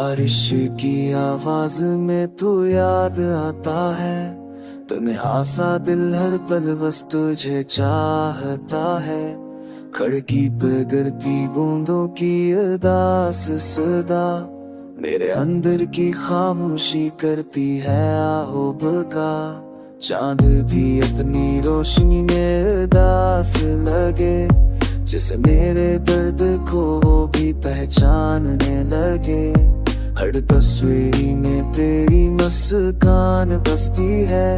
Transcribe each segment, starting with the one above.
बारिश की आवाज में तू याद आता है, तन्हा सा दिल हर पल बस तुझे चाहता है। खिड़की पे गिरती बूंदों की उदास सदा मेरे अंदर की खामोशी करती है आहो भगा। चांद भी अपनी रोशनी में उदास लगे, जिसे मेरे दर्द को वो भी पहचानने लगे। हर तस्वीर में तेरी मुस्कान बसती है,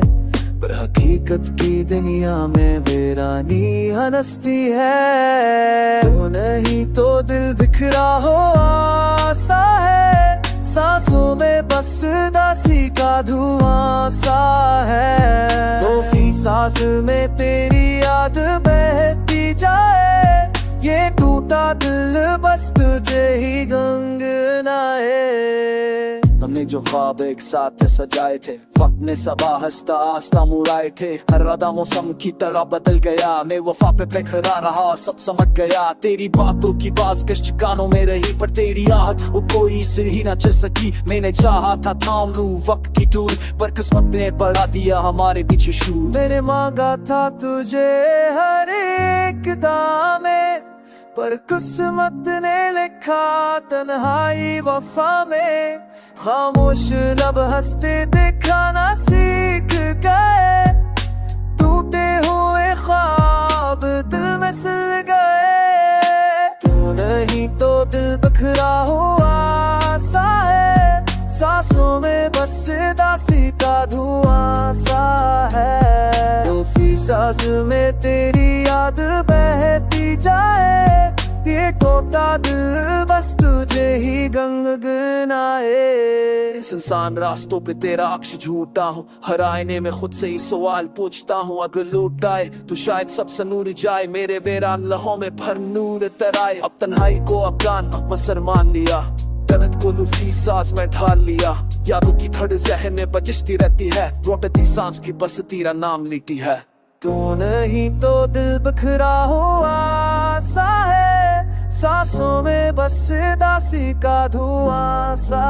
पर हकीकत की दुनिया में वीरानी हंसती है। तो नहीं तो दिल बिखरा हो आसा है, सांसों में बस दासी का धुआं सा है। तो फी सांस में तेरी याद बहती जाए, ये टूटा दिल बस तुझे ही गंगनाए। हमने जो ख्वाब एक साथ सजाए थे, वक्त ने सबा हंसता आस्ता मुड़ाए थे। हर राधा मौसम की तरह बदल गया, मैं वफा पे खड़ा रहा और सब समझ गया। तेरी बातों की बाज़ कानों में रही, पर तेरी आहट वो कोई से ही ना चल सकी। मैंने चाहा था थाम लूं वक्त की दूर, पर किस्मत ने बढ़ा दिया हमारे बीच शूर। मैंने मांगा था तुझे हर एक दामे, पर किस्मत ने लिखा तन्हाई वफा में। खामोश लब हंसते दिखाना सीख गए, टूटे हुए ख्वाब दिल में सिल गए। तू नहीं तो दिल बिखरा हुआ सा है, सांसों में बस दासी का धुआं सा है। तो फी सांस में तेरी याद बहती जाए, ये टूटा दिल बस तुझे ही गंगनाए। इस इंसान रास्तों पे तेरा अक्ष झूठा हूँ, हर आईने में खुद से ही सवाल पूछता हूँ। अगर लूट आए तो शायद सबसे नूर जाए, मेरे वीरान लहों में भर नूर तराए। अब तन्हाई को अफगान मसर मान लिया, दर्द को लूफी सांस में ढाल लिया। यादों की धड़ जहन में बजती रहती है, रोटती सांस की बस तेरा नाम लीटी है। तू नहीं तो दिल बिखरा हुआ सा है, सांसों में बस दासी का धुआं सा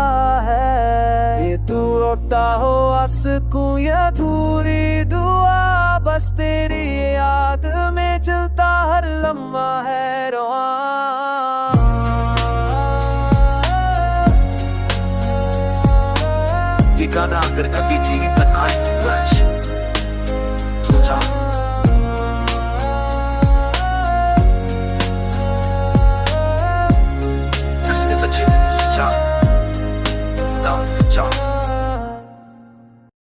है। ये तू रोता हो आंसू या अधूरी दुआ, बस तेरी याद में जलता हर लम्हा है रोआ। ये गाना अगर कभी जीवित तन्हाई